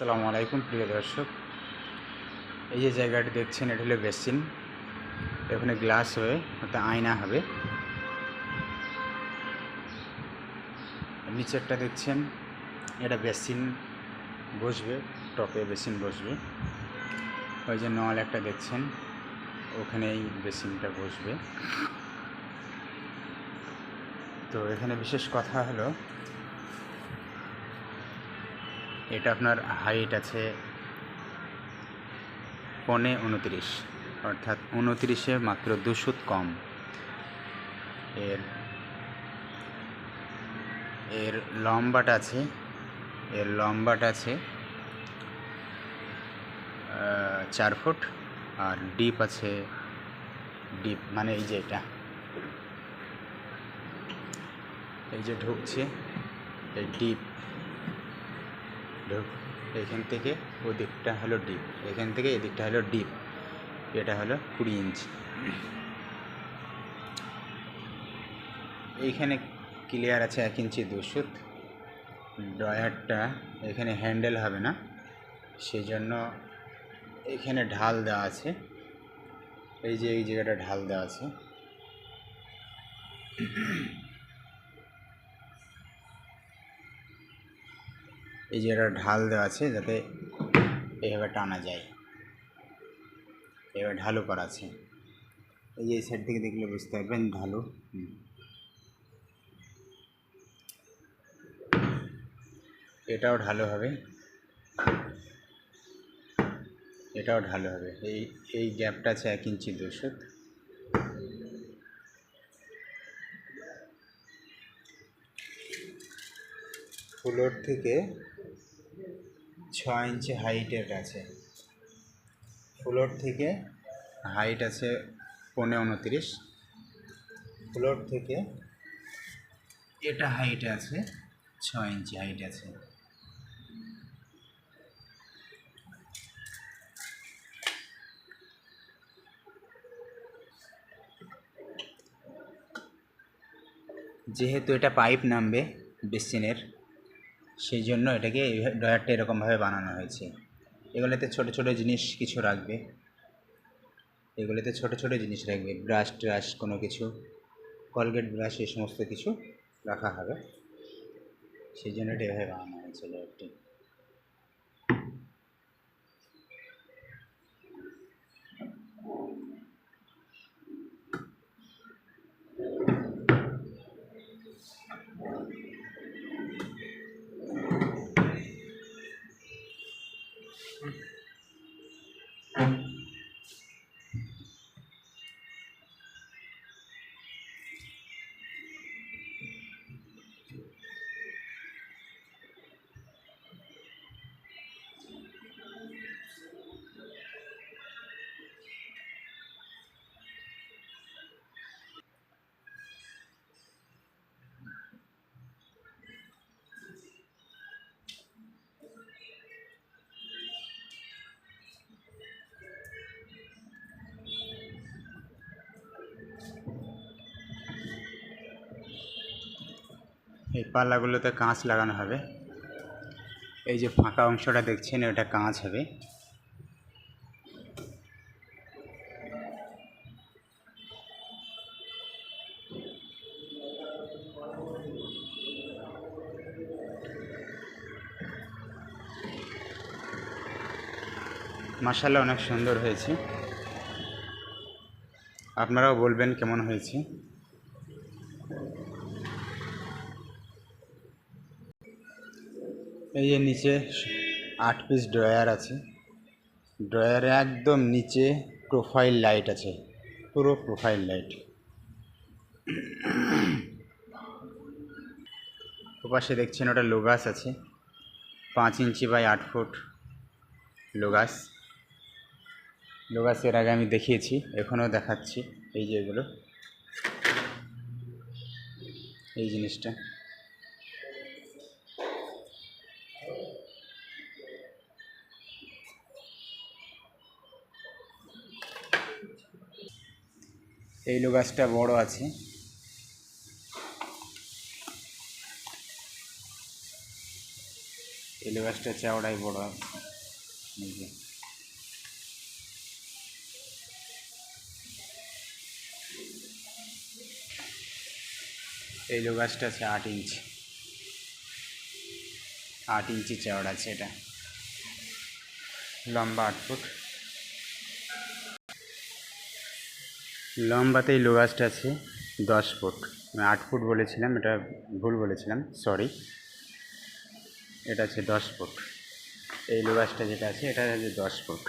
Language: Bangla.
আসসালামু আলাইকুম প্রিয় দর্শক, এই যে জায়গাটি দেখছেন এটা হলো বেসিন। এখানে গ্লাস হবে অর্থাৎ আয়না হবে। নিচেরটা দেখছেন এটা বেসিন বসবে, টপে বেসিন বসবে। ওই যে নল একটা দেখছেন ওখানেই বেসিনটা বসবে। তো এখানে বিশেষ কথা হলো এটা আপনার হাইট আছে 29, অর্থাৎ 29-এ মাত্র 2 সুত কম। এর লম্বাটা আছে 4 ফুট, আর ডিপ আছে, ডিপ মানে এই যে এই যে ঢুকছে এই ডিপ এখান থেকে ওদিকটা হলো ডিপ, এখান থেকে এদিকটা হলো ডিপ। এটা হলো 20 ইঞ্চি। এইখানে ক্লিয়ার আছে 1 ইঞ্চি 2 সুত। ড্রয়ারটা এখানে হ্যান্ডেল হবে না, সেই জন্য এখানে ঢাল দেওয়া আছে। এই যে এই জায়গাটা ঢাল দেওয়া আছে। এই জায়গাটা ঢাল দেওয়া আছে যাতে এইভাবে টানা যায়। এবার ঢালু করা আছে। এই যে এই সাইড থেকে দেখলে বুঝতে পারবেন ঢালু। এটাও ঢালু হবে, এটাও ঢালু হবে। এই গ্যাপটা আছে 1 ইঞ্চি 2 সুত। ফ্লোর থেকে 6 ইঞ্চি হাইটের আছে। ফ্লোর থেকে হাইট আছে 29। ফ্লোর থেকে এটা হাইট আছে 6 ইঞ্চি হাইট আছে। যেহেতু এটা পাইপ নামবে বেসিনের, সেই জন্য এটাকে ড্রয়ারটা এরকমভাবে বানানো হয়েছে। এগুলোতে ছোটো ছোটো জিনিস কিছু রাখবে, ব্রাশ ট্রাশ কোনো কিছু, কলগেট ব্রাশ, এই সমস্ত কিছু রাখা হবে। সেই জন্য এটা এভাবে বানানো হয়েছে ড্রয়ারটি। এই পাল্লাগুলোতে কাঁচ লাগানো হবে। এই যে ফাঁকা অংশটা দেখছেন ওটা কাঁচ হবে। মাশাআল্লাহ অনেক সুন্দর হয়েছে, আপনারাও বলবেন কেমন হয়েছে। এই যে নিচে 8 পিস ড্রয়ার আছে। ড্রয়ারে একদম নিচে প্রোফাইল লাইট আছে, পুরো প্রোফাইল লাইট। ওপাশে দেখছেন ওটা লোগাস আছে, 5 ইঞ্চি বাই 8 ফুট লোগাস। লোগাসের আগে আমি দেখিয়েছি, এখনও দেখাচ্ছি। এই যে এগুলো, এই জিনিসটা এই লোগাসটা বড় আছে। এই গাছটা চওড়াই বড় আছে। এই যে এই গাছটা আছে 8 ইঞ্চি, 8 ইঞ্চি চওড়া আছে এটা, লম্বা 8 ফুট। লম্বাতে এই গাছটা আছে 10 ফুট, আমি 8 ফুট বলেছিলাম, এটা ভুল বলেছিলাম, সরি। এটা আছে 10 ফুট, এই গাছটা যেটা আছে এটা আছে 10 ফুট।